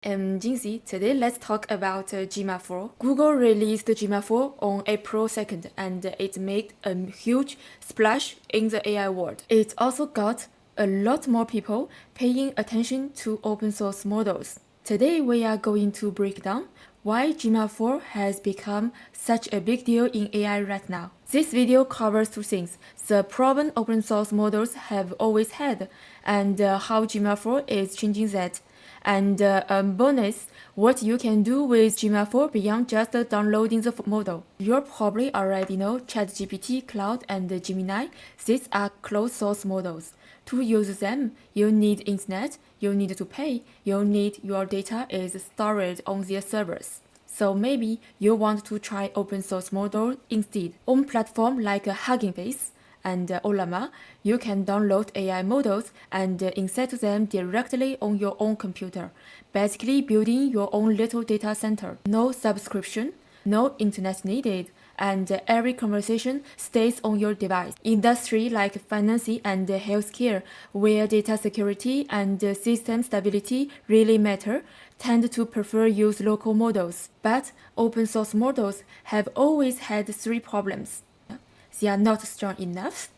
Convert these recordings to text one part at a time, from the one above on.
I'm Jinxie. Today let's talk about Gemma 4. Google released Gemma 4 on April 2nd and it made a huge splash in the AI world. It also got a lot more people paying attention to open source models. Today we are going to break down why Gemma 4 has become such a big deal in AI right now. This video covers two things: the problem open source models have always had and how Gemma 4 is changing that. And bonus, what you can do with Gemma 4 beyond just downloading the model. You probably already know ChatGPT, Cloud, and Gemini. These are closed source models. To use them, you need internet, you need to pay, you need your data is stored on their servers. So maybe you want to try open source model instead. On platform like Hugging Face and Olama, you can download AI models and insert them directly on your own computer, basically building your own little data center. No subscription, no internet needed, and every conversation stays on your device. Industry like finance and healthcare, where data security and system stability really matter, tend to prefer use local models. But open source models have always had three problems. They are not strong enough,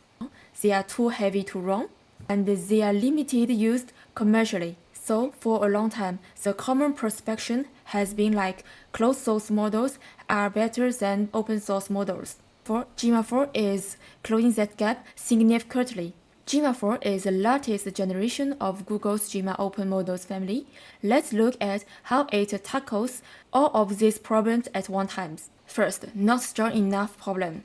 they are too heavy to run, and they are limited used commercially. So for a long time, the common perception has been like closed source models are better than open source models. For Gemma 4 is closing that gap significantly. Gemma 4 is the latest generation of Google's Gemma open models family. Let's look at how it tackles all of these problems at one time. First, not strong enough problem.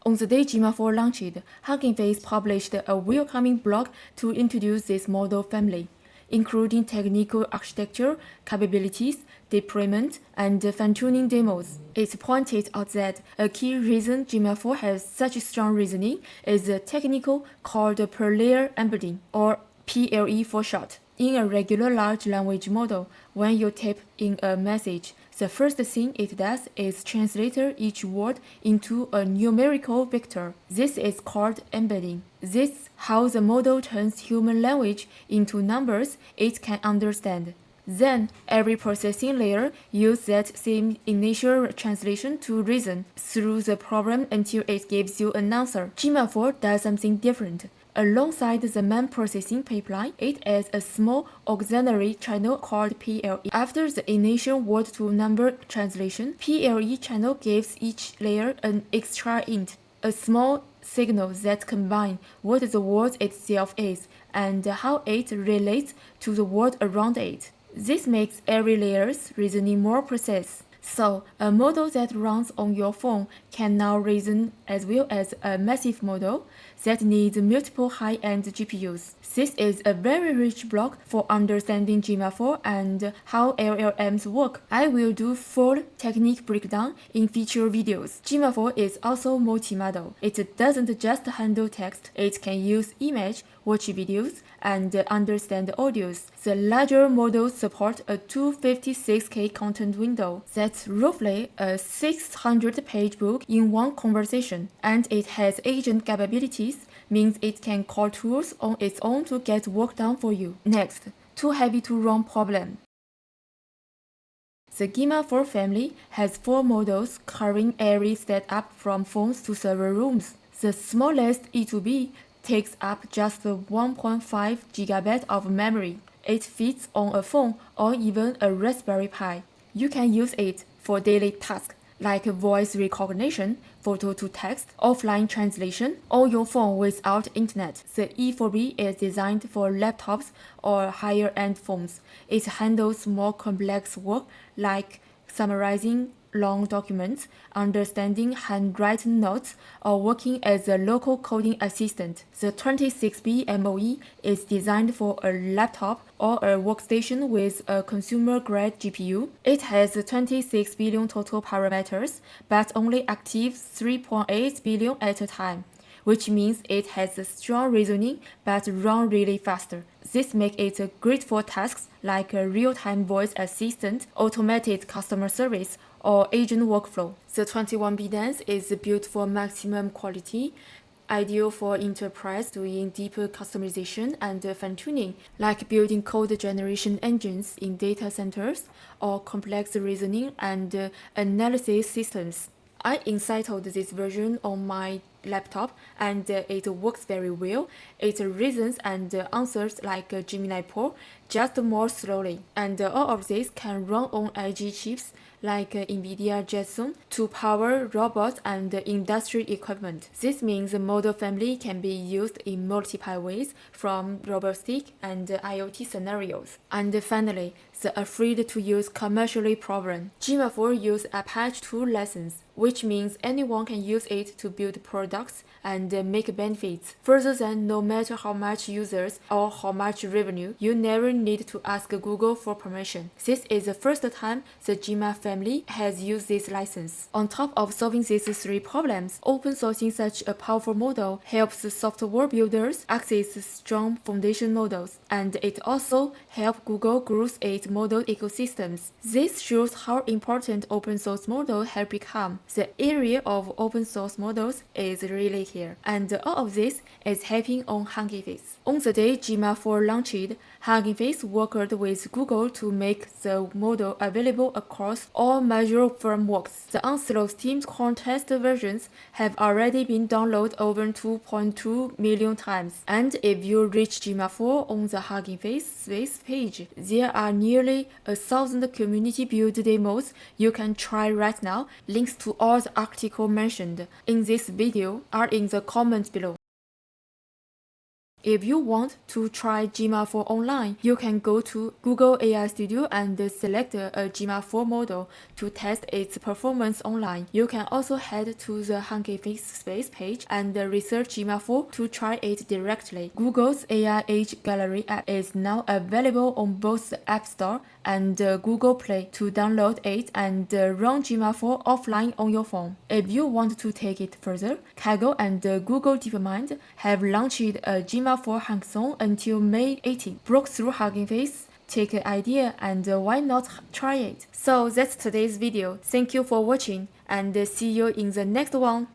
On the day Gemma 4 launched, Hugging Face published a welcoming blog to introduce this model family, including technical architecture, capabilities, deployment, and fine-tuning demos. It pointed out that a key reason Gemma 4 has such strong reasoning is a technique called per-layer embedding, or PLE for short. In a regular large language model, when you type in a message, the first thing it does is translate each word into a numerical vector. This is called embedding. This is how the model turns human language into numbers it can understand. Then, every processing layer uses that same initial translation to reason through the problem until it gives you an answer. Gemma 4 does something different. Alongside the main processing pipeline, it adds a small auxiliary channel called PLE. After the initial word-to-number translation, PLE channel gives each layer an extra int, a small signal that combines what the word itself is and how it relates to the word around it. This makes every layer's reasoning more precise. So, a model that runs on your phone can now reason as well as a massive model that needs multiple high-end GPUs. This is a very rich block for understanding Gemma 4 and how LLMs work. I will do full technique breakdown in future videos. Gemma 4 is also multimodal. It doesn't just handle text, it can use image, watch videos, and understand audios. The larger models support a 256K content window. That's roughly a 600-page book in one conversation. And it has agent capabilities, means it can call tools on its own to get work done for you. Next, too heavy to run problem. The Gemma 4 family has 4 models covering every step up from phones to server rooms. The smallest E2B takes up just 1.5 GB of memory. It fits on a phone or even a Raspberry Pi. You can use it for daily tasks like voice recognition, photo to text, offline translation, on your phone without internet. The E4B is designed for laptops or higher-end phones. It handles more complex work like summarizing long documents, understanding handwritten notes, or working as a local coding assistant. The 26B MOE is designed for a laptop or a workstation with a consumer-grade GPU. It has 26 billion total parameters, but only active 3.8 billion at a time, which means it has a strong reasoning but run really faster. This makes it great for tasks like a real-time voice assistant, automated customer service, or agent workflow. The 21B dense is built for maximum quality ideal for enterprise doing deeper customization and fine-tuning, like building code generation engines in data centers or complex reasoning and analysis systems. I installed this version on my laptop and it works very well. It reasons and answers like Gemini Pro, just more slowly. And all of this can run on edge chips like NVIDIA Jetson to power robots and industry equipment. This means the model family can be used in multiple ways from robotic and IoT scenarios. And finally, the afraid to use commercially problem. Gemma 4 uses Apache 2 license, which means anyone can use it to build products and make benefits. Further than, no matter how much users or how much revenue, you never need to ask Google for permission. This is the first time the Gemma family has used this license. On top of solving these three problems, open sourcing such a powerful model helps software builders access strong foundation models, and it also helps Google grow its model ecosystems. This shows how important open source models have become. The area of open source models is really here, and all of this is happening on Hugging Face. On the day Gemma 4 launched, Hugging Face worked with Google to make the model available across all major frameworks. The Onslaught Team's contest versions have already been downloaded over 2.2 million times, and if you reach Gemma 4 on the Hugging Face page, there are nearly 1,000 community build demos you can try right now. Links to all the articles mentioned in this video are in the comments below. If you want to try Gemma 4 online, you can go to Google AI Studio and select a Gemma 4 model to test its performance online. You can also head to the Hugging Face page and research Gemma 4 to try it directly. Google's AI Age Gallery app is now available on both the App Store and Google Play to download it and run Gemma 4 offline on your phone. If you want to take it further, Kaggle and Google DeepMind have launched a Gemma 4 hackathon until May 18. Broke through Hugging Face, take an idea, and why not try it? So that's today's video. Thank you for watching and see you in the next one.